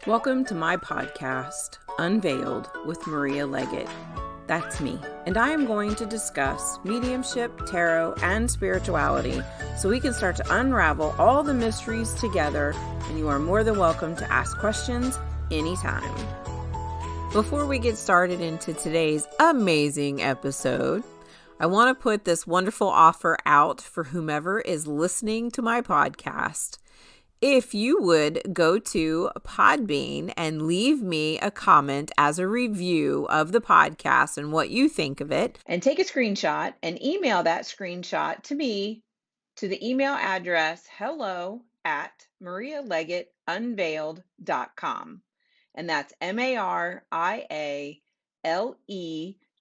Welcome to my podcast, Unveiled with Maria Leggett. That's me, and I am going to discuss mediumship, tarot, and spirituality so we can start to unravel all the mysteries together, and you are more than welcome to ask questions anytime. Before we get started into today's amazing episode, I want to put this wonderful offer out for whomever is listening to my podcast. If you would go to Podbean and leave me a comment as a review of the podcast and what you think of it, and take a screenshot and email that screenshot to me to the email address hello@marialeggettunveiled.com. And that's MARIALE,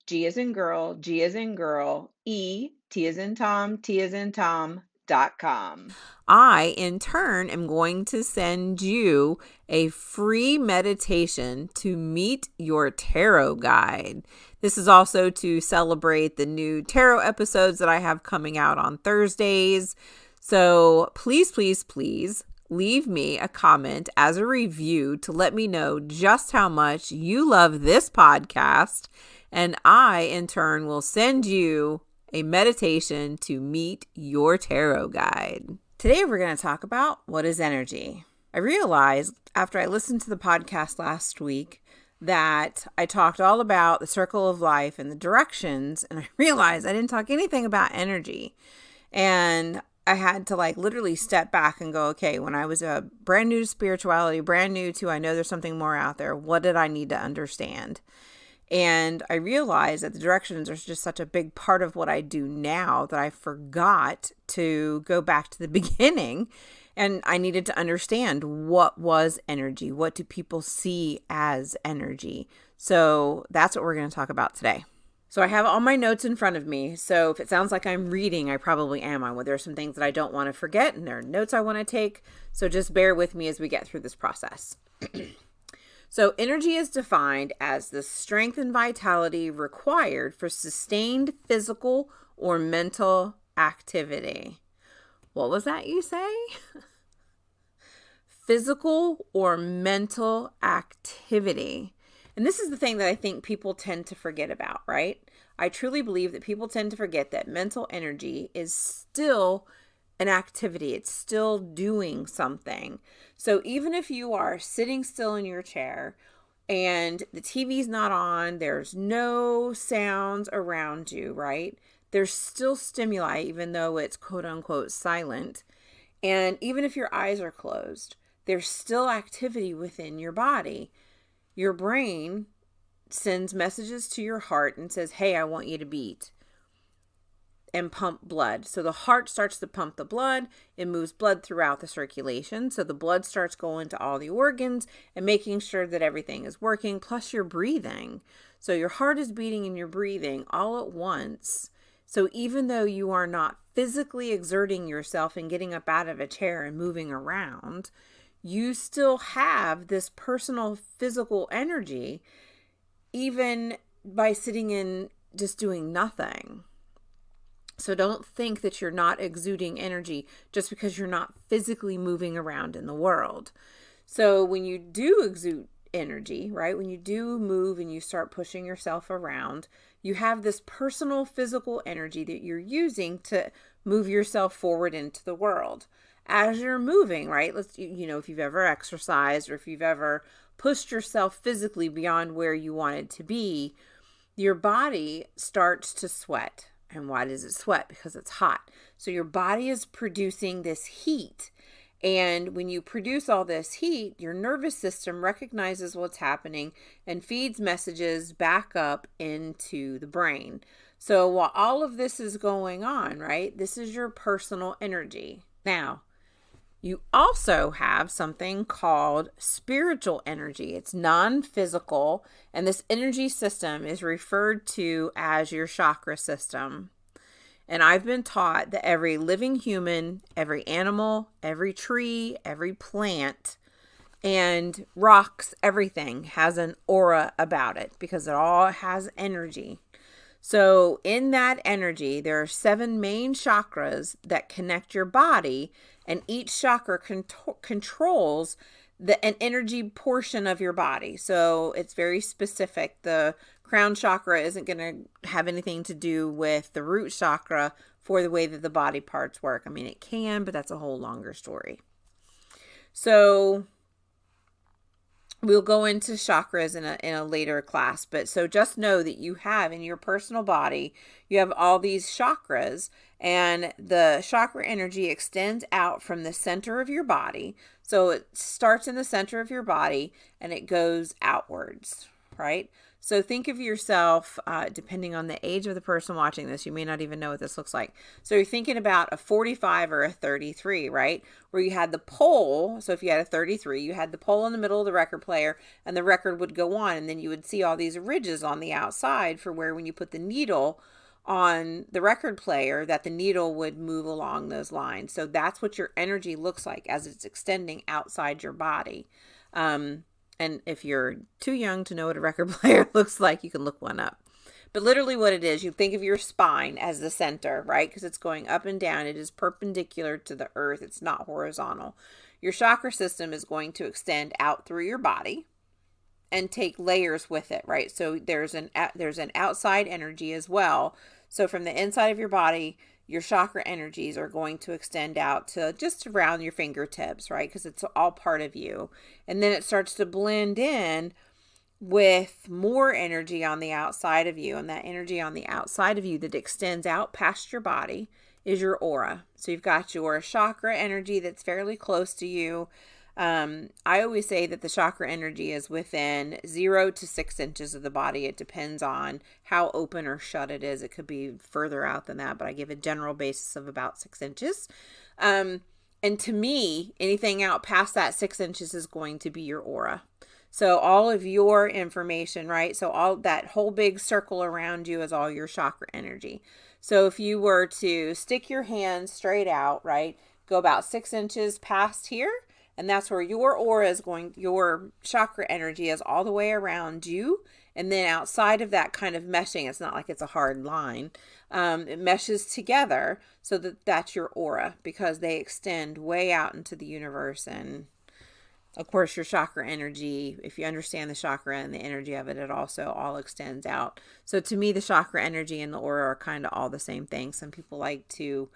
G as in girl, G as in girl, E, T as in Tom, T as in Tom.com. I, in turn, am going to send you a free meditation to meet your tarot guide. This is also to celebrate the new tarot episodes that I have coming out on Thursdays. So please, please, please leave me a comment as a review to let me know just how much you love this podcast. And I, in turn, will send you a meditation to meet your tarot guide. Today, we're going to talk about what is energy. I realized after I listened to the podcast last week that I talked all about the circle of life and the directions, and I realized I didn't talk anything about energy. And I had to literally step back and go, okay, when I was brand new to spirituality, brand new to I know there's something more out there, what did I need to understand? And I realized that the directions are just such a big part of what I do now that I forgot to go back to the beginning. And I needed to understand what was energy. What do people see as energy? So that's what we're going to talk about today. So I have all my notes in front of me. So if it sounds like I'm reading, I probably am. There are some things that I don't want to forget, and there are notes I want to take. So just bear with me as we get through this process. So energy is defined as the strength and vitality required for sustained physical or mental activity. What was that you say? Physical or mental activity. And this is the thing that I think people tend to forget about, right? I truly believe that people tend to forget that mental energy is still an activity. It's still doing something. So even if you are sitting still in your chair and the TV's not on, there's no sounds around you, right? There's still stimuli, even though it's quote unquote silent. And even if your eyes are closed, there's still activity within your body. Your brain sends messages to your heart and says, hey, I want you to beat and pump blood. So the heart starts to pump the blood. It moves blood throughout the circulation. So the blood starts going to all the organs and making sure that everything is working. Plus you're breathing. So your heart is beating and you're breathing all at once. So even though you are not physically exerting yourself and getting up out of a chair and moving around, you still have this personal physical energy, even by sitting in just doing nothing. So don't think that you're not exuding energy just because you're not physically moving around in the world. So when you do exude energy, right, when you do move and you start pushing yourself around, you have this personal physical energy that you're using to move yourself forward into the world. As you're moving, right, if you've ever exercised or if you've ever pushed yourself physically beyond where you wanted to be, your body starts to sweat. And why does it sweat? Because it's hot. So your body is producing this heat. And when you produce all this heat, your nervous system recognizes what's happening and feeds messages back up into the brain. So while all of this is going on, right, this is your personal energy. Now, you also have something called spiritual energy. It's non-physical, and this energy system is referred to as your chakra system. And I've been taught that every living human, every animal, every tree, every plant, and rocks, everything has an aura about it because it all has energy. So in that energy, there are 7 main chakras that connect your body, and each chakra controls an energy portion of your body. So it's very specific. The crown chakra isn't going to have anything to do with the root chakra for the way that the body parts work. I mean, it can, but that's a whole longer story. So we'll go into chakras in a later class, but so just know that you have in your personal body, you have all these chakras, and the chakra energy extends out from the center of your body. So it starts in the center of your body and it goes outwards, right? So think of yourself, depending on the age of the person watching this, you may not even know what this looks like. So you're thinking about a 45 or a 33, right? Where you had the pole. So if you had a 33, you had the pole in the middle of the record player and the record would go on. And then you would see all these ridges on the outside for where when you put the needle on the record player, that the needle would move along those lines. So that's what your energy looks like as it's extending outside your body. And if you're too young to know what a record player looks like, you can look one up. But literally what it is, you think of your spine as the center, right? Because it's going up and down. It is perpendicular to the earth. It's not horizontal. Your chakra system is going to extend out through your body and take layers with it, right? So there's an outside energy as well. So from the inside of your body, your chakra energies are going to extend out to just around your fingertips, right? Because it's all part of you. And then it starts to blend in with more energy on the outside of you. And that energy on the outside of you that extends out past your body is your aura. So you've got your chakra energy that's fairly close to you. I always say that the chakra energy is within 0 to 6 inches of the body. It depends on how open or shut it is. It could be further out than that, but I give a general basis of about 6 inches. And to me, anything out past that 6 inches is going to be your aura. So all of your information, right? So all that whole big circle around you is all your chakra energy. So if you were to stick your hand straight out, right, go about 6 inches past here, and that's where your aura is going, your chakra energy is all the way around you. And then outside of that kind of meshing, it's not like it's a hard line. It meshes together so that that's your aura, because they extend way out into the universe. And of course, your chakra energy, if you understand the chakra and the energy of it, it also all extends out. So to me, the chakra energy and the aura are kind of all the same thing. Some people like to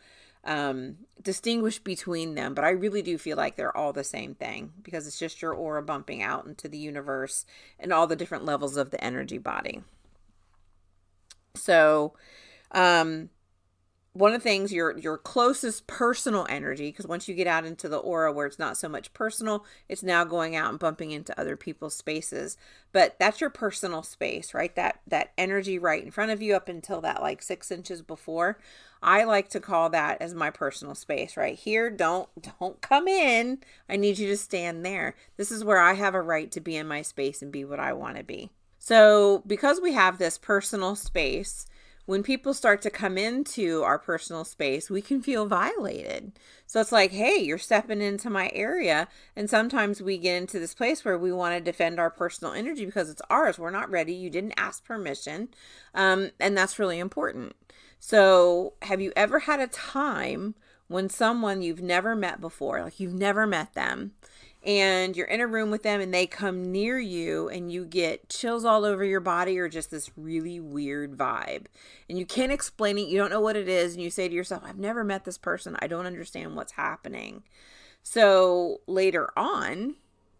distinguish between them, but I really do feel like they're all the same thing, because it's just your aura bumping out into the universe and all the different levels of the energy body. So, one of the things, your closest personal energy, because once you get out into the aura where it's not so much personal, it's now going out and bumping into other people's spaces. But that's your personal space, right? That energy right in front of you up until that like 6 inches before. I like to call that as my personal space right here. Don't come in. I need you to stand there. This is where I have a right to be in my space and be what I want to be. So because we have this personal space, when people start to come into our personal space, we can feel violated. So it's like, hey, you're stepping into my area. And sometimes we get into this place where we want to defend our personal energy because it's ours. We're not ready. You didn't ask permission. And that's really important. So have you ever had a time when someone you've never met before, like you've never met them, and you're in a room with them and they come near you and you get chills all over your body or just this really weird vibe and you can't explain it, you don't know what it is, and you say to yourself, I've never met this person, I don't understand what's happening. So later on,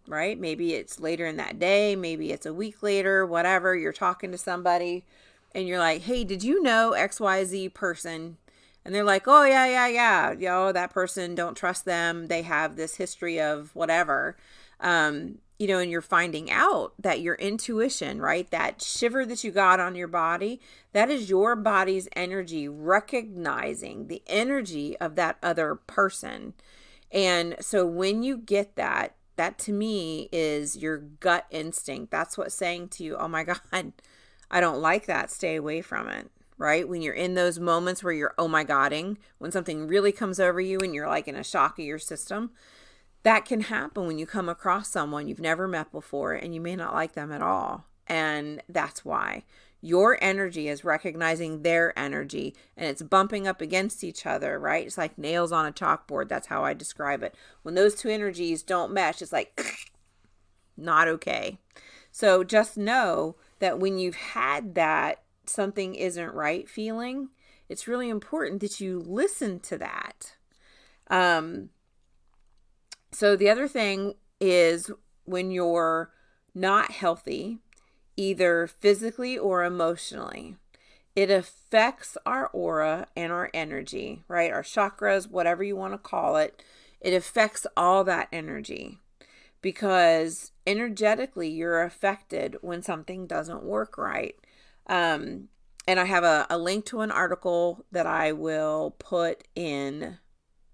right, maybe it's later in that day, maybe it's a week later, whatever, you're talking to somebody and you're like, hey, did you know XYZ person? And they're like, oh, yeah. That person, don't trust them. They have this history of whatever. And you're finding out that your intuition, right? That shiver that you got on your body, that is your body's energy recognizing the energy of that other person. And so when you get that to me is your gut instinct. That's what's saying to you, oh my God, I don't like that. Stay away from it. Right? When you're in those moments where you're, oh my Godding, when something really comes over you and you're like in a shock of your system, that can happen when you come across someone you've never met before and you may not like them at all. And that's why your energy is recognizing their energy and it's bumping up against each other, right? It's like nails on a chalkboard. That's how I describe it. When those two energies don't mesh, it's like Not okay. So just know that when you've had that something isn't right feeling, it's really important that you listen to that. So the other thing is when you're not healthy, either physically or emotionally, it affects our aura and our energy, right? Our chakras, whatever you want to call it, it affects all that energy because energetically you're affected when something doesn't work right. And I have a link to an article that I will put in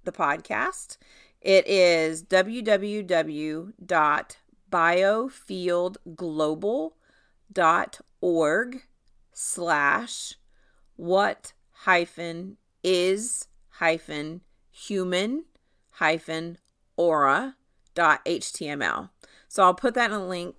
the podcast. It is www.biofieldglobal.org/what-is-human-aura.html. So I'll put that in a link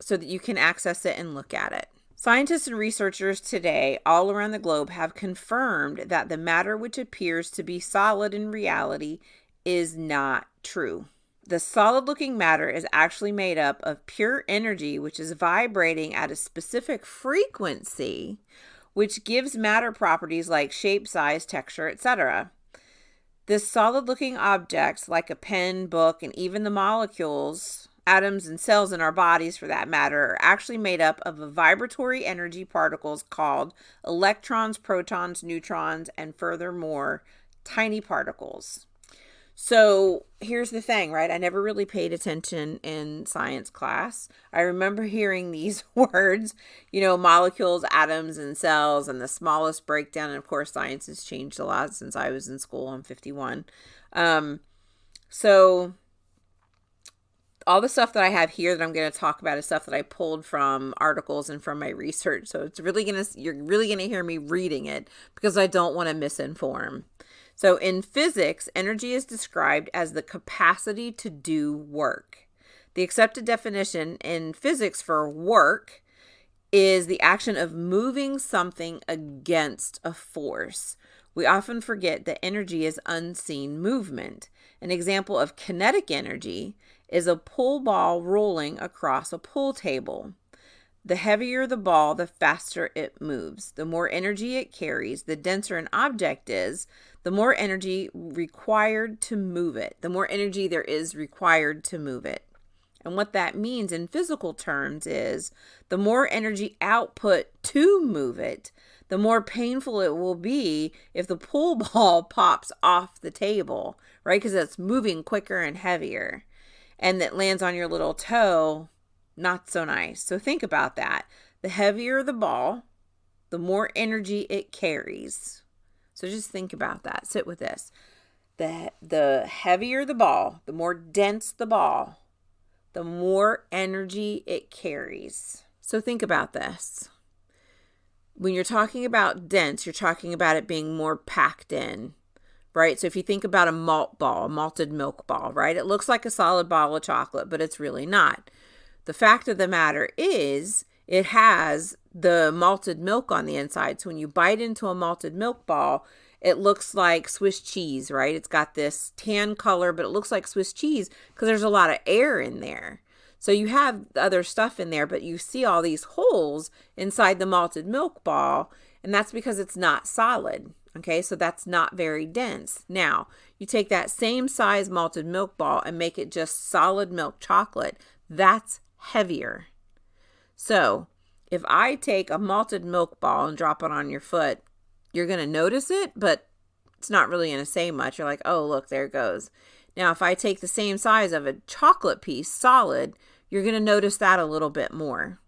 so that you can access it and look at it. Scientists and researchers today all around the globe have confirmed that the matter which appears to be solid in reality is not true. The solid-looking matter is actually made up of pure energy, which is vibrating at a specific frequency, which gives matter properties like shape, size, texture, etc. This solid-looking objects, like a pen, book, and even the molecules, atoms, and cells in our bodies, for that matter, are actually made up of a vibratory energy particles called electrons, protons, neutrons, and furthermore, tiny particles. So here's the thing, right? I never really paid attention in science class. I remember hearing these words, molecules, atoms, and cells, and the smallest breakdown. And of course, science has changed a lot since I was in school. I'm 51. So all the stuff that I have here that I'm going to talk about is stuff that I pulled from articles and from my research. So you're really going to hear me reading it because I don't want to misinform. So in physics, energy is described as the capacity to do work. The accepted definition in physics for work is the action of moving something against a force. We often forget that energy is unseen movement. An example of kinetic energy is a pull ball rolling across a pool table. The heavier the ball, the faster it moves. The more energy it carries, the denser an object is, the more energy required to move it. The more energy there is required to move it. And what that means in physical terms is the more energy output to move it, the more painful it will be if the pool ball pops off the table, right? Because it's moving quicker and heavier. And that lands on your little toe. Not so nice. So think about that. The heavier the ball, the more energy it carries. So just think about that. Sit with this. The heavier the ball, the more dense the ball, the more energy it carries. So think about this. When you're talking about dense, you're talking about it being more packed in, right? So if you think about a malt ball, a malted milk ball, right? It looks like a solid ball of chocolate, but it's really not. The fact of the matter is it has the malted milk on the inside. So when you bite into a malted milk ball, it looks like Swiss cheese, right? It's got this tan color, but it looks like Swiss cheese because there's a lot of air in there. So you have the other stuff in there, but you see all these holes inside the malted milk ball, and that's because it's not solid. Okay, so that's not very dense. Now, you take that same size malted milk ball and make it just solid milk chocolate. That's heavier. So if I take a malted milk ball and drop it on your foot, you're going to notice it, but it's not really going to say much. You're like, oh, look, there it goes. Now, if I take the same size of a chocolate piece, solid, you're going to notice that a little bit more.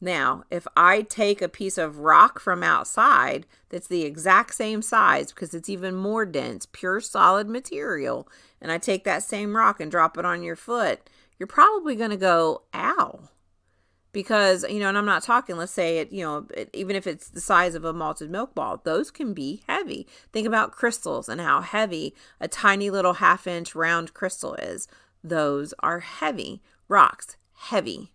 Now, if I take a piece of rock from outside that's the exact same size because it's even more dense, pure solid material, and I take that same rock and drop it on your foot, you're probably going to go, ow. Because, and I'm not talking, let's say it, even if it's the size of a malted milk ball, those can be heavy. Think about crystals and how heavy a tiny little 1/2-inch round crystal is. Those are heavy. Rocks, heavy.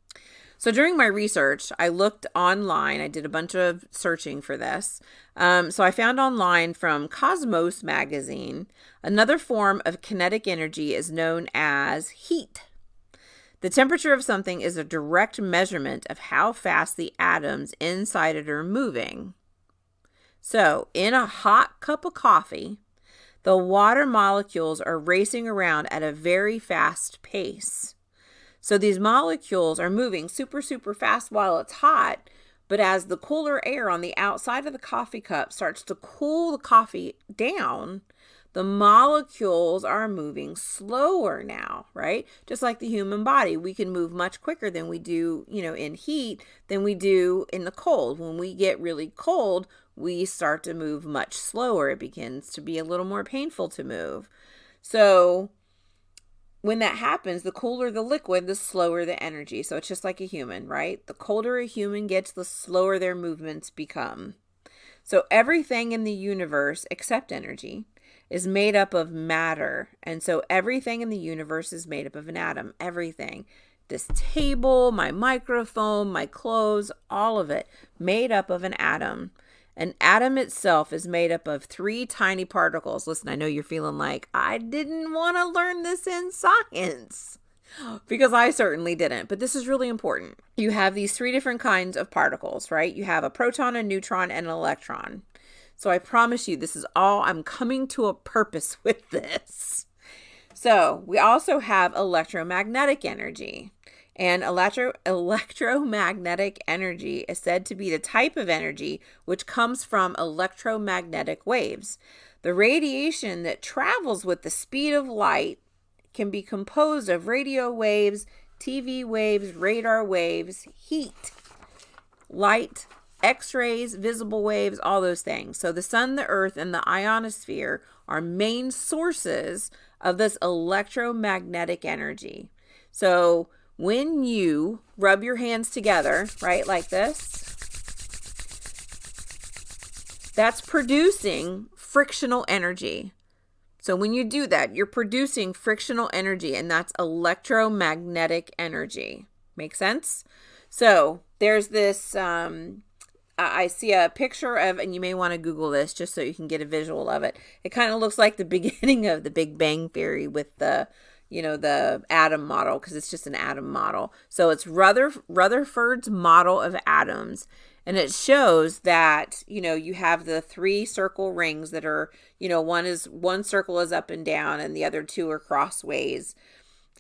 So during my research, I looked online. I did a bunch of searching for this. So I found online from Cosmos magazine, another form of kinetic energy is known as heat. The temperature of something is a direct measurement of how fast the atoms inside it are moving. So, in a hot cup of coffee, the water molecules are racing around at a very fast pace. So these molecules are moving super, super fast while it's hot, but as the cooler air on the outside of the coffee cup starts to cool the coffee down, the molecules are moving slower now, right? Just like the human body, we can move much quicker than we do, in heat than we do in the cold. When we get really cold, we start to move much slower. It begins to be a little more painful to move. So when that happens, the cooler the liquid, the slower the energy. So it's just like a human, right? The colder a human gets, the slower their movements become. So everything in the universe, except energy, is made up of matter. And so everything in the universe is made up of an atom. Everything. This table, my microphone, my clothes, all of it made up of an atom. An atom itself is made up of 3 tiny particles. Listen, I know you're feeling like, I didn't want to learn this in science, because I certainly didn't. But this is really important. You have these 3 different kinds of particles, right? You have a proton, a neutron, and an electron. So I promise you, this is all, I'm coming to a purpose with this. So we also have electromagnetic energy. And electromagnetic energy is said to be the type of energy which comes from electromagnetic waves. The radiation that travels with the speed of light can be composed of radio waves, TV waves, radar waves, heat, light, X-rays, visible waves, all those things. So the sun, the earth, and the ionosphere are main sources of this electromagnetic energy. So when you rub your hands together, right, like this, that's producing frictional energy. So when you do that, you're producing frictional energy, and that's electromagnetic energy. Make sense? So there's this, I see a picture of, and you may want to Google this just so you can get a visual of it. It kind of looks like the beginning of the Big Bang Theory with the atom model, because it's just an atom model. So it's Rutherford's model of atoms. And it shows that, you have the 3 circle rings that are, one circle is up and down and the other 2 are crossways.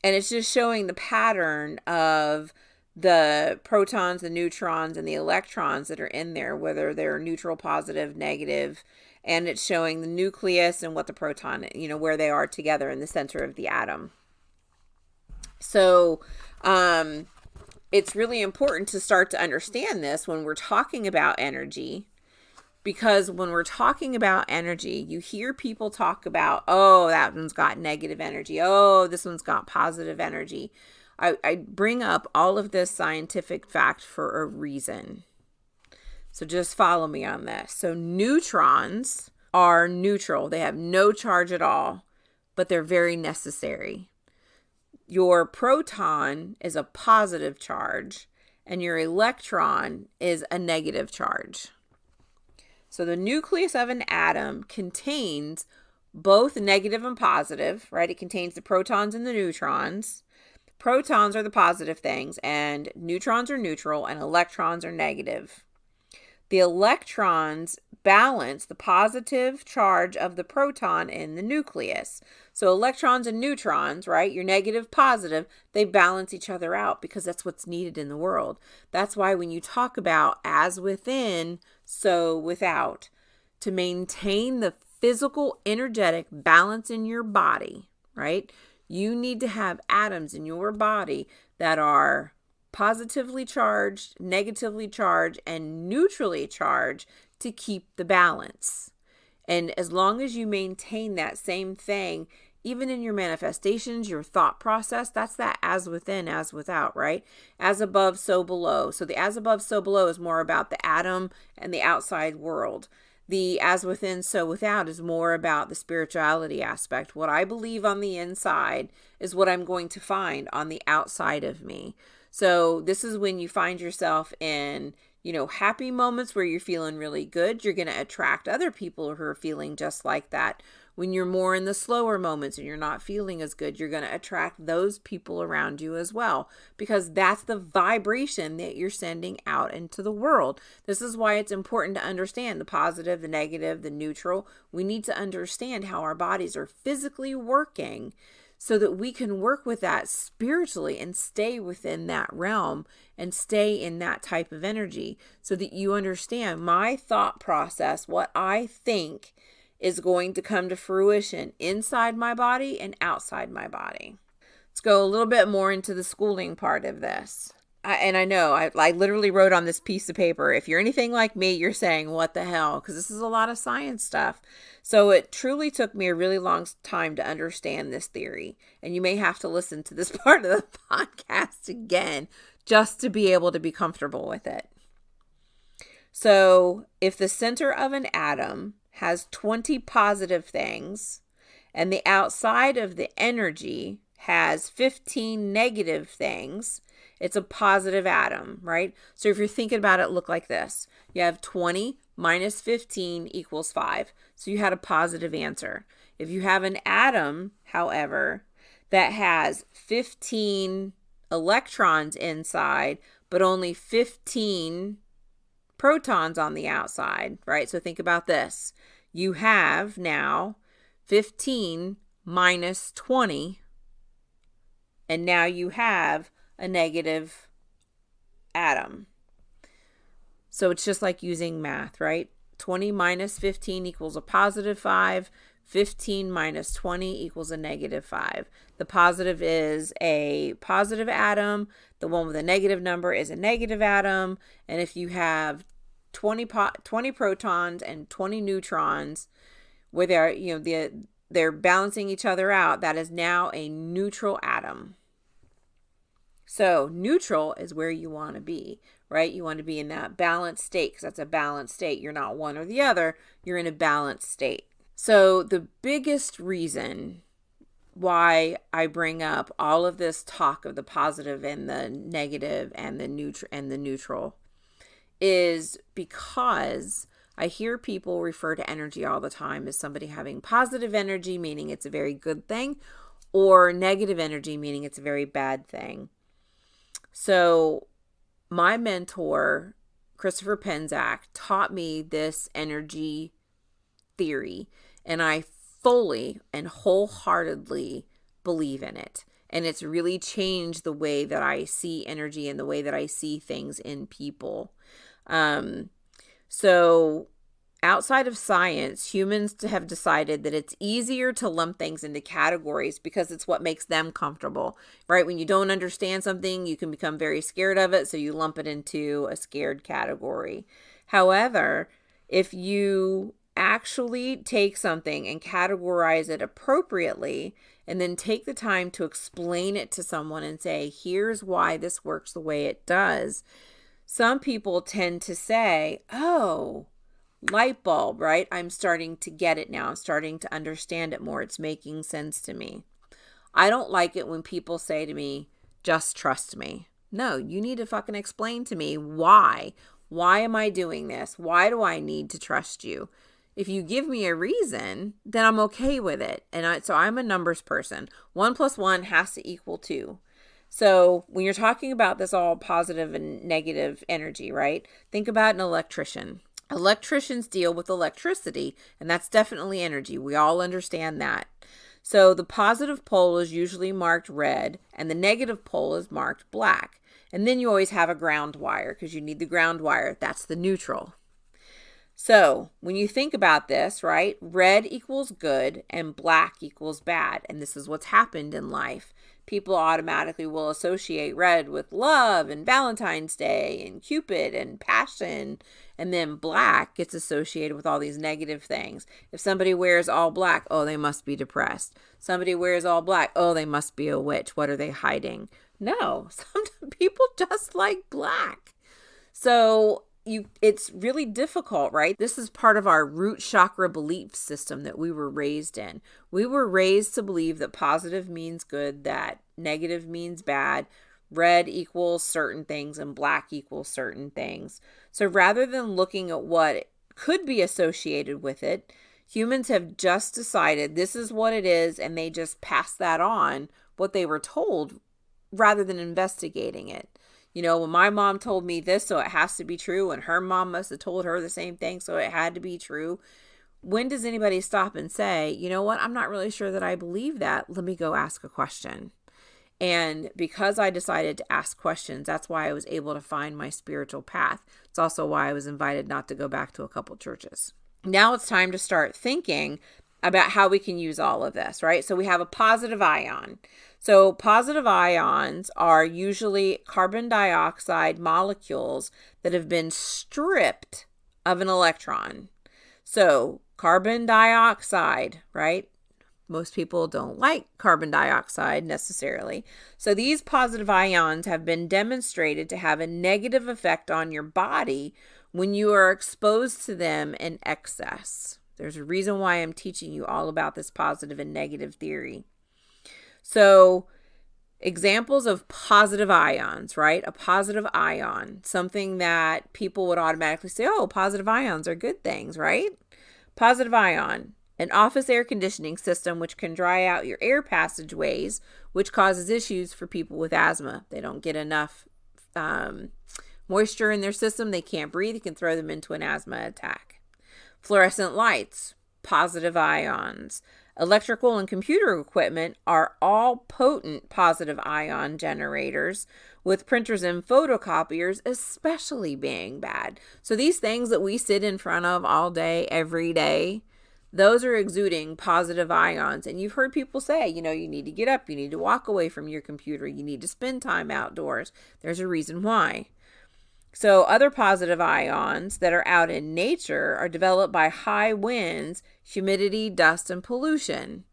And it's just showing the pattern of the protons, the neutrons, and the electrons that are in there, whether they're neutral, positive, negative. And it's showing the nucleus and what the proton, where they are together in the center of the atom. So it's really important to start to understand this when we're talking about energy, because when we're talking about energy, you hear people talk about, oh, that one's got negative energy. Oh, this one's got positive energy. I bring up all of this scientific fact for a reason. So just follow me on this. So neutrons are neutral. They have no charge at all, but they're very necessary. Your proton is a positive charge, and your electron is a negative charge. So the nucleus of an atom contains both negative and positive, right? It contains the protons and the neutrons. Protons are the positive things, and neutrons are neutral, and electrons are negative. The electrons balance the positive charge of the proton in the nucleus. So electrons and neutrons, right, your negative, positive, they balance each other out, because that's what's needed in the world. That's why when you talk about as within, so without, to maintain the physical, energetic balance in your body, right, you need to have atoms in your body that are positively charged, negatively charged, and neutrally charged to keep the balance. And as long as you maintain that same thing, even in your manifestations, your thought process, that's that as within, as without, right? As above, so below. So the as above, so below is more about the atom and the outside world. The as within, so without is more about the spirituality aspect. What I believe on the inside is what I'm going to find on the outside of me. So this is when you find yourself in, happy moments where you're feeling really good. You're going to attract other people who are feeling just like that. When you're more in the slower moments and you're not feeling as good, you're going to attract those people around you as well, because that's the vibration that you're sending out into the world. This is why it's important to understand the positive, the negative, the neutral. We need to understand how our bodies are physically working so that we can work with that spiritually and stay within that realm and stay in that type of energy, so that you understand my thought process, what I think is going to come to fruition inside my body and outside my body. Let's go a little bit more into the schooling part of this. I know I literally wrote on this piece of paper, if you're anything like me, you're saying, what the hell? Because this is a lot of science stuff. So it truly took me a really long time to understand this theory. And you may have to listen to this part of the podcast again just to be able to be comfortable with it. So if the center of an atom has 20 positive things and the outside of the energy has 15 negative things, it's a positive atom, right? So if you're thinking about it, look like this. You have 20 minus 15 equals 5. So you had a positive answer. If you have an atom, however, that has 15 electrons inside, but only 15 protons on the outside, right? So think about this. You have now 15 minus 20, and now you have a negative atom. So it's just like using math, right? 20 minus 15 equals a positive 5. 15 minus 20 equals a negative 5. The positive is a positive atom. The one with a negative number is a negative atom. And if you have 20 protons and 20 neutrons, where they're balancing each other out, that is now a neutral atom. So neutral is where you want to be, right? You want to be in that balanced state, because that's a balanced state. You're not one or the other. You're in a balanced state. So the biggest reason why I bring up all of this talk of the positive and the negative and the neutral is because I hear people refer to energy all the time as somebody having positive energy, meaning it's a very good thing, or negative energy, meaning it's a very bad thing. So my mentor, Christopher Penzak, taught me this energy theory, and I fully and wholeheartedly believe in it. And it's really changed the way that I see energy and the way that I see things in people. So outside of science, humans have decided that it's easier to lump things into categories because it's what makes them comfortable, right? When you don't understand something, you can become very scared of it, so you lump it into a scared category. However, if you actually take something and categorize it appropriately, and then take the time to explain it to someone and say, here's why this works the way it does, some people tend to say, oh, light bulb, right? I'm starting to get it now. I'm starting to understand it more. It's making sense to me. I don't like it when people say to me, just trust me. No, you need to fucking explain to me why. Why am I doing this? Why do I need to trust you? If you give me a reason, then I'm okay with it. So I'm a numbers person. 1 + 1 has to equal 2. So when you're talking about this all positive and negative energy, right? Think about an electrician. Electricians deal with electricity, and that's definitely energy. We all understand that. So the positive pole is usually marked red, and the negative pole is marked black. And then you always have a ground wire, because you need the ground wire. That's the neutral. So when you think about this, right, red equals good and black equals bad. And this is what's happened in life. People automatically will associate red with love and Valentine's Day and Cupid and passion. And then black gets associated with all these negative things. If somebody wears all black, oh, they must be depressed. Somebody wears all black, oh, they must be a witch. What are they hiding? No, some people just like black. So it's really difficult, right? This is part of our root chakra belief system that we were raised in. We were raised to believe that positive means good, that negative means bad, red equals certain things, and black equals certain things. So rather than looking at what could be associated with it, Humans have just decided this is what it is, and they just pass that on, what they were told, rather than investigating it. When my mom told me this, so it has to be true, and her mom must have told her the same thing, so it had to be true. When does anybody stop and say, you know what, I'm not really sure that I believe that. Let me go ask a question. And because I decided to ask questions, that's why I was able to find my spiritual path. It's also why I was invited not to go back to a couple churches. Now it's time to start thinking about how we can use all of this, right? So we have a positive ion. So positive ions are usually carbon dioxide molecules that have been stripped of an electron. So carbon dioxide, right? Most people don't like carbon dioxide necessarily. So these positive ions have been demonstrated to have a negative effect on your body when you are exposed to them in excess. There's a reason why I'm teaching you all about this positive and negative theory. So examples of positive ions, right? A positive ion, something that people would automatically say, oh, positive ions are good things, right? Positive ion, an office air conditioning system which can dry out your air passageways, which causes issues for people with asthma. They don't get enough moisture in their system. They can't breathe. It can throw them into an asthma attack. Fluorescent lights, positive ions. Electrical and computer equipment are all potent positive ion generators, with printers and photocopiers especially being bad. So these things that we sit in front of all day, every day, those are exuding positive ions. And you've heard people say, you need to get up, you need to walk away from your computer, you need to spend time outdoors. There's a reason why. So other positive ions that are out in nature are developed by high winds, humidity, dust, and pollution.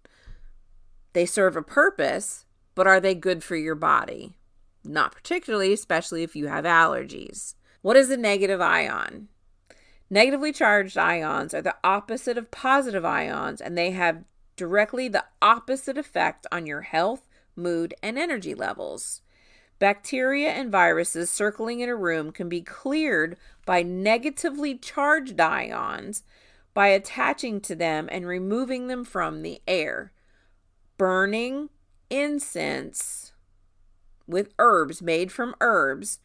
They serve a purpose, but are they good for your body? Not particularly, especially if you have allergies. What is a negative ion? Negatively charged ions are the opposite of positive ions, and they have directly the opposite effect on your health, mood, and energy levels. Bacteria and viruses circling in a room can be cleared by negatively charged ions by attaching to them and removing them from the air. Burning incense with herbs made from herbs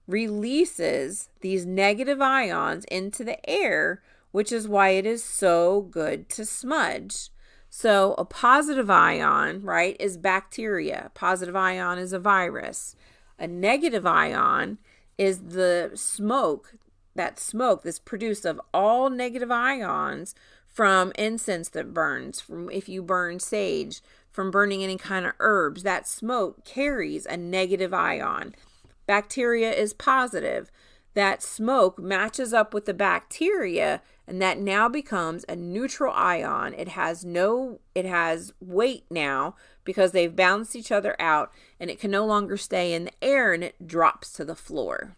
releases these negative ions into the air, which is why it is so good to smudge. So a positive ion, right, is bacteria. Positive ion is a virus. A negative ion is the smoke that's produced of all negative ions from incense that burns, from if you burn sage, from burning any kind of herbs. That smoke carries a negative ion. Bacteria is positive. That smoke matches up with the bacteria, and that now becomes a neutral ion. It has weight now because they've balanced each other out, and it can no longer stay in the air, and it drops to the floor.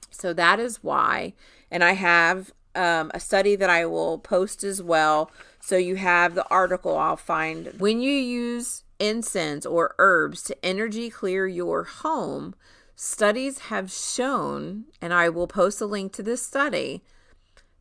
So that is why, and I have a study that I will post as well. So you have the article I'll find. When you use incense or herbs to energy clear your home, studies have shown, and I will post a link to this study,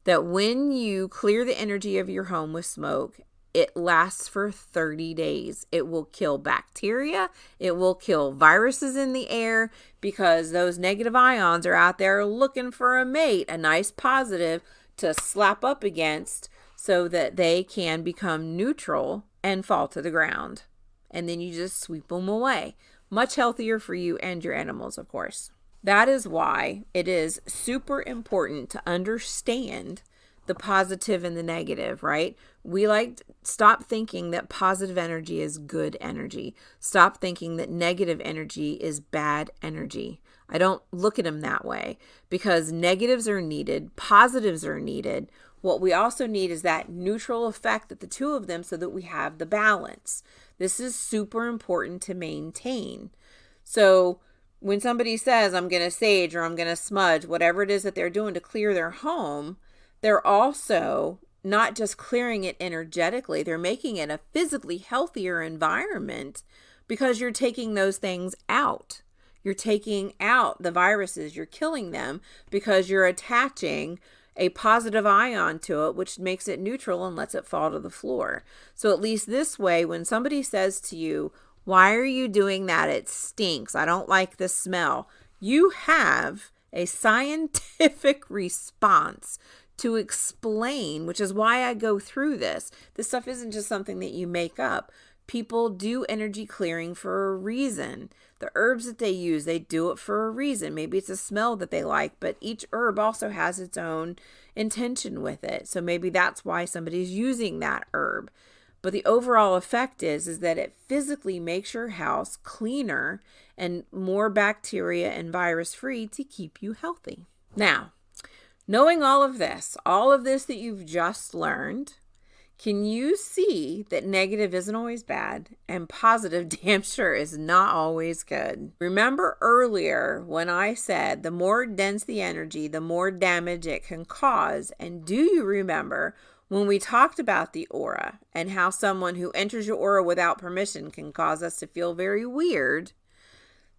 that when you clear the energy of your home with smoke, it lasts for 30 days. It will kill bacteria. It will kill viruses in the air, because those negative ions are out there looking for a mate, a nice positive to slap up against, so that they can become neutral and fall to the ground. And then you just sweep them away. Much healthier for you and your animals, of course. That is why it is super important to understand the positive and the negative, right? Stop thinking that positive energy is good energy. Stop thinking that negative energy is bad energy. I don't look at them that way, because negatives are needed, positives are needed. What we also need is that neutral effect at the two of them, so that we have the balance. This is super important to maintain. So when somebody says, I'm going to sage or I'm going to smudge, whatever it is that they're doing to clear their home, they're also not just clearing it energetically, they're making it a physically healthier environment, because you're taking those things out. You're taking out the viruses, you're killing them, because you're attaching a positive ion to it, which makes it neutral and lets it fall to the floor. So at least this way, when somebody says to you, why are you doing that? It stinks. I don't like the smell. You have a scientific response to explain, which is why I go through this. This stuff isn't just something that you make up. People do energy clearing for a reason. The herbs that they use, they do it for a reason. Maybe it's a smell that they like, but each herb also has its own intention with it. So maybe that's why somebody's using that herb. But the overall effect is that it physically makes your house cleaner and more bacteria and virus free to keep you healthy. Now, knowing all of this that you've just learned, can you see that negative isn't always bad and positive damn sure is not always good? Remember earlier when I said the more dense the energy, the more damage it can cause? And do you remember when we talked about the aura and how someone who enters your aura without permission can cause us to feel very weird?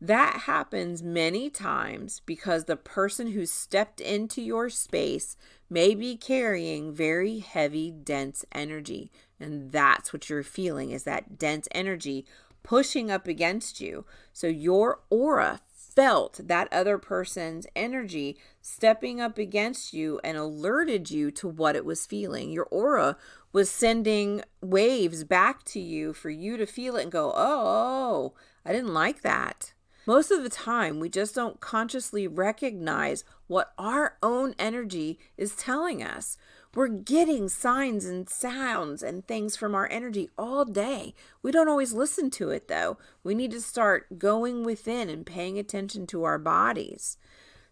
That happens many times because the person who stepped into your space may be carrying very heavy, dense energy. And that's what you're feeling, is that dense energy pushing up against you. So your aura felt that other person's energy stepping up against you and alerted you to what it was feeling. Your aura was sending waves back to you for you to feel it and go, oh, I didn't like that. Most of the time, we just don't consciously recognize what our own energy is telling us. We're getting signs and sounds and things from our energy all day. We don't always listen to it, though. We need to start going within and paying attention to our bodies.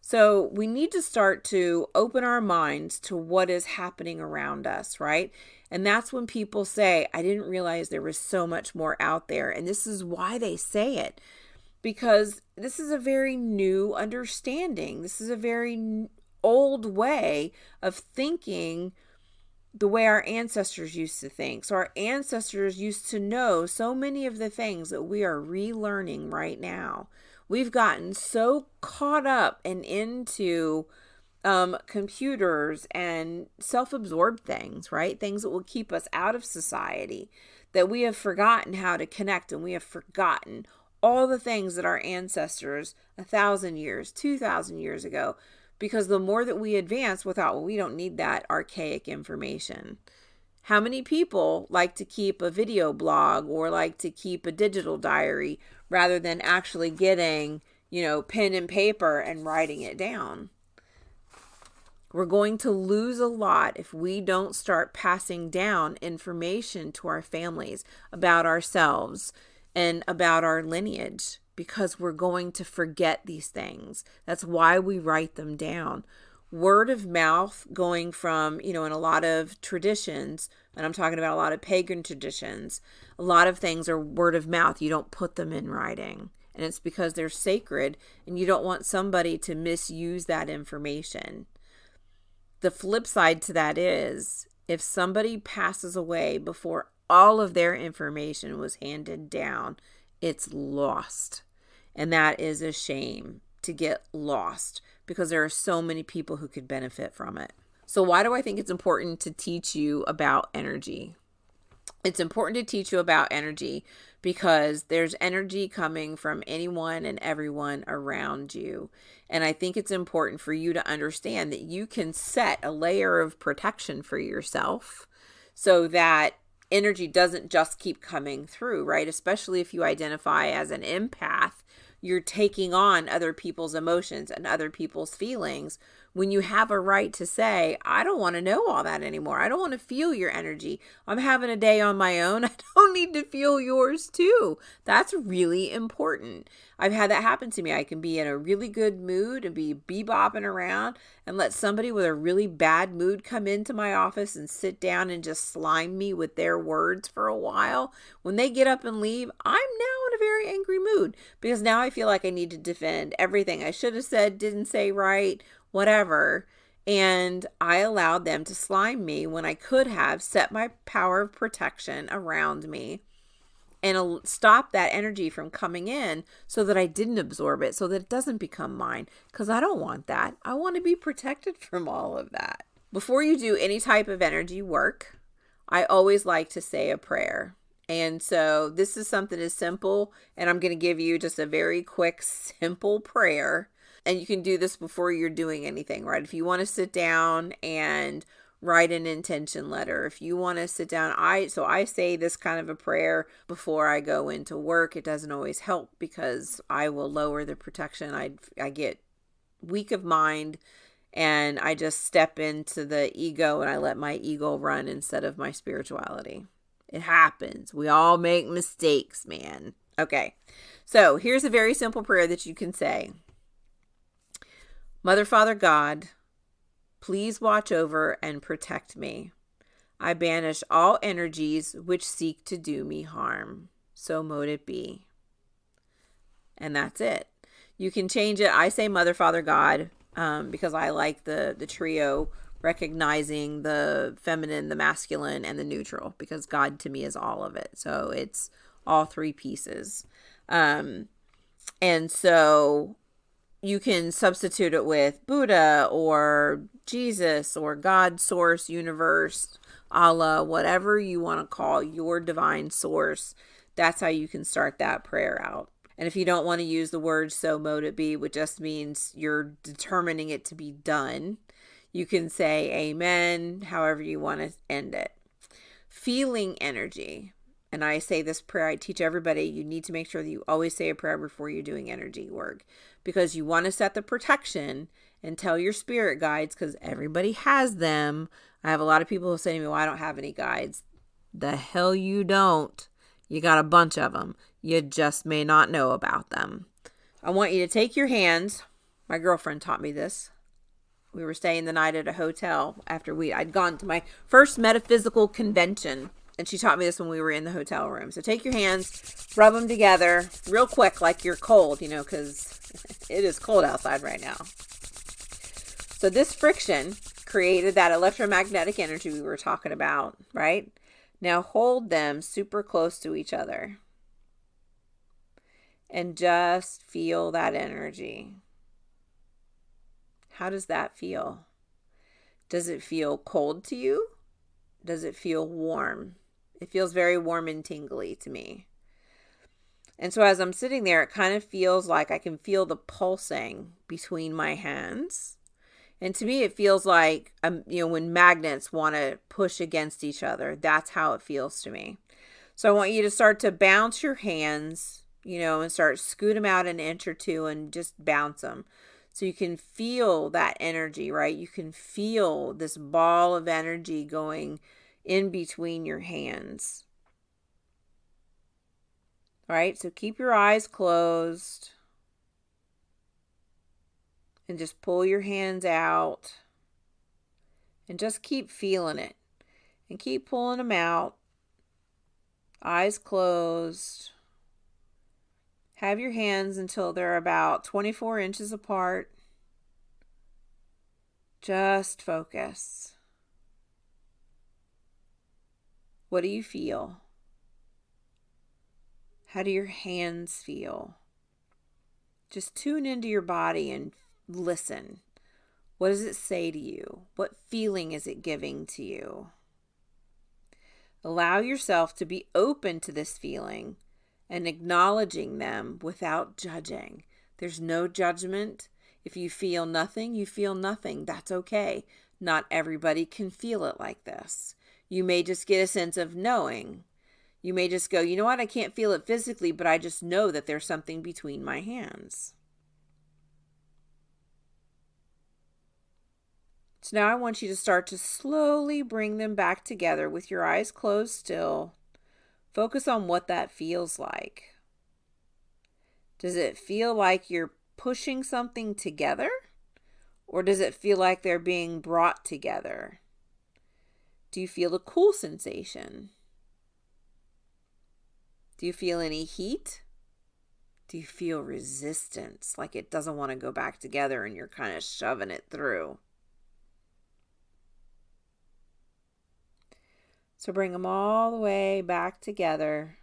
So we need to start to open our minds to what is happening around us, right? And that's when people say, I didn't realize there was so much more out there. And this is why they say it. Because this is a very new understanding. This is a very old way of thinking, the way our ancestors used to think. So our ancestors used to know so many of the things that we are relearning right now. We've gotten so caught up and into computers and self-absorbed things, right? Things that will keep us out of society, that we have forgotten how to connect, and we have forgotten all the things that our ancestors 1,000 years, 2,000 years ago, because the more that we advance we don't need that archaic information. How many people like to keep a video blog or like to keep a digital diary rather than actually getting, pen and paper and writing it down? We're going to lose a lot if we don't start passing down information to our families about ourselves and about our lineage, because we're going to forget these things. That's why we write them down. Word of mouth going from, in a lot of traditions, and I'm talking about a lot of pagan traditions, a lot of things are word of mouth. You don't put them in writing. And it's because they're sacred and you don't want somebody to misuse that information. The flip side to that is, if somebody passes away before all of their information was handed down, it's lost. And that is a shame to get lost, because there are so many people who could benefit from it. So why do I think it's important to teach you about energy? It's important to teach you about energy because there's energy coming from anyone and everyone around you. And I think it's important for you to understand that you can set a layer of protection for yourself so that energy doesn't just keep coming through, right? Especially if you identify as an empath, you're taking on other people's emotions and other people's feelings when you have a right to say, I don't want to know all that anymore. I don't want to feel your energy. I'm having a day on my own. I don't need to feel yours too. That's really important. I've had that happen to me. I can be in a really good mood and be bebopping around and let somebody with a really bad mood come into my office and sit down and just slime me with their words for a while. When they get up and leave, I'm now in a very angry mood because now I feel like I need to defend everything I should have said, didn't say right, whatever. And I allowed them to slime me when I could have set my power of protection around me and stop that energy from coming in so that I didn't absorb it, so that it doesn't become mine, because I don't want that. I want to be protected from all of that. Before you do any type of energy work, I always like to say a prayer. And so this is something as simple, and I'm going to give you just a very quick, simple prayer. And you can do this before you're doing anything, right? If you want to sit down and write an intention letter, if you want to sit down, I say this kind of a prayer before I go into work. It doesn't always help because I will lower the protection. I get weak of mind, and I just step into the ego and I let my ego run instead of my spirituality. It happens. We all make mistakes, man. Okay. So here's a very simple prayer that you can say. Mother, Father, God, please watch over and protect me. I banish all energies which seek to do me harm. So mote it be. And that's it. You can change it. I say Mother, Father, God, because I like the trio, recognizing the feminine, the masculine, and the neutral, because God to me is all of it. So it's all three pieces. And so you can substitute it with Buddha or Jesus or God, source, universe, Allah, whatever you want to call your divine source. That's how you can start that prayer out. And if you don't want to use the word so mote it be, which just means you're determining it to be done, you can say amen, however you want to end it. Feeling energy. And I say this prayer, I teach everybody, you need to make sure that you always say a prayer before you're doing energy work, because you want to set the protection and tell your spirit guides, because everybody has them. I have a lot of people who say to me, well, I don't have any guides. The hell you don't. You got a bunch of them. You just may not know about them. I want you to take your hands. My girlfriend taught me this. We were staying the night at a hotel after I'd gone to my first metaphysical convention. And she taught me this when we were in the hotel room. So take your hands, rub them together real quick like you're cold, because it is cold outside right now. So this friction created that electromagnetic energy we were talking about, right? Now hold them super close to each other. And just feel that energy. How does that feel? Does it feel cold to you? Does it feel warm? It feels very warm and tingly to me. And so as I'm sitting there, it kind of feels like I can feel the pulsing between my hands. And to me, it feels like, when magnets want to push against each other, that's how it feels to me. So I want you to start to bounce your hands, and start scoot them out an inch or two and just bounce them. So you can feel that energy, right? You can feel this ball of energy going in between your hands. All right, so keep your eyes closed and just pull your hands out and just keep feeling it and keep pulling them out. Eyes closed. Have your hands until they're about 24 inches apart. Just focus. What do you feel? How do your hands feel? Just tune into your body and listen. What does it say to you? What feeling is it giving to you? Allow yourself to be open to this feeling and acknowledging them without judging. There's no judgment. If you feel nothing, you feel nothing. That's okay. Not everybody can feel it like this. You may just get a sense of knowing. You may just go, you know what? I can't feel it physically, but I just know that there's something between my hands. So now I want you to start to slowly bring them back together with your eyes closed still. Focus on what that feels like. Does it feel like you're pushing something together? Or does it feel like they're being brought together? Do you feel a cool sensation? Do you feel any heat? Do you feel resistance, like it doesn't want to go back together and you're kind of shoving it through? So bring them all the way back together.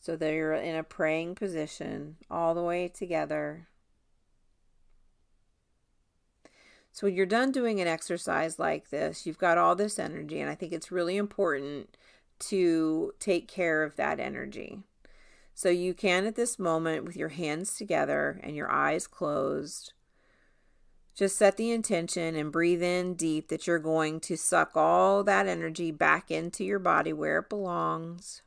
So they're in a praying position all the way together. So when you're done doing an exercise like this, you've got all this energy, and I think it's really important to take care of that energy. So you can, at this moment, with your hands together and your eyes closed, just set the intention and breathe in deep that you're going to suck all that energy back into your body where it belongs.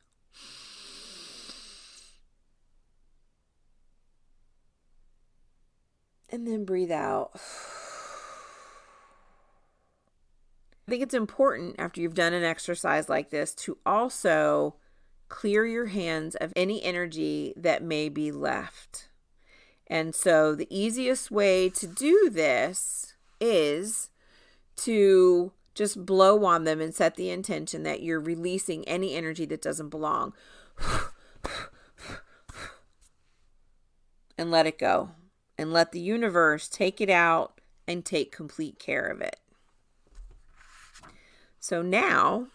And then breathe out. I think it's important after you've done an exercise like this to also clear your hands of any energy that may be left. And so the easiest way to do this is to just blow on them and set the intention that you're releasing any energy that doesn't belong. And let it go. And let the universe take it out and take complete care of it. So now,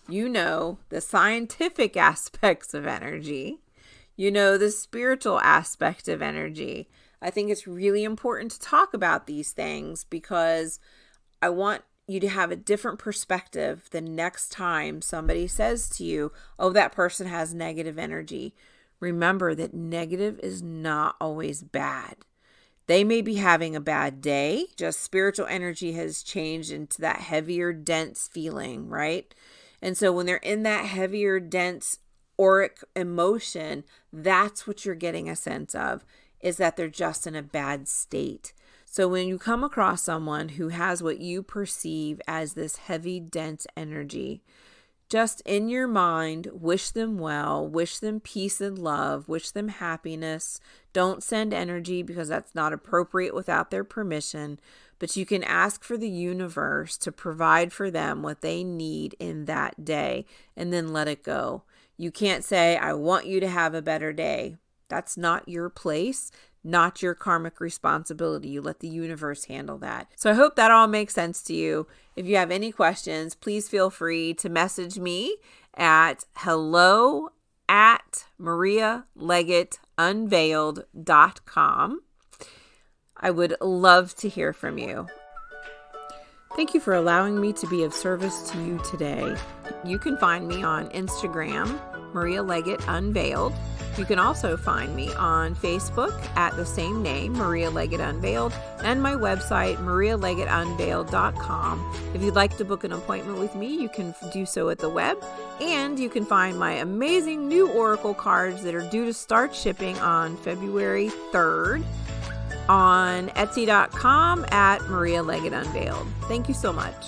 you know the scientific aspects of energy. You know the spiritual aspect of energy. I think it's really important to talk about these things because I want you to have a different perspective the next time somebody says to you, oh, that person has negative energy. Remember that negative is not always bad. They may be having a bad day, just spiritual energy has changed into that heavier, dense feeling, right? And so when they're in that heavier, dense, auric emotion, that's what you're getting a sense of, is that they're just in a bad state. So when you come across someone who has what you perceive as this heavy, dense energy, just in your mind, wish them well, wish them peace and love, wish them happiness. Don't send energy because that's not appropriate without their permission, but you can ask for the universe to provide for them what they need in that day and then let it go. You can't say, I want you to have a better day. That's not your place, not your karmic responsibility. You let the universe handle that. So I hope that all makes sense to you. If you have any questions, please feel free to message me at hello@marialeggettunveiled.com. I would love to hear from you. Thank you for allowing me to be of service to you today. You can find me on Instagram, Maria Leggett Unveiled. You can also find me on Facebook at the same name, Maria Leggett Unveiled, and my website, marialeggettunveiled.com. If you'd like to book an appointment with me, you can do so at the web, and you can find my amazing new Oracle cards that are due to start shipping on February 3rd on Etsy.com at Maria Leggett Unveiled. Thank you so much.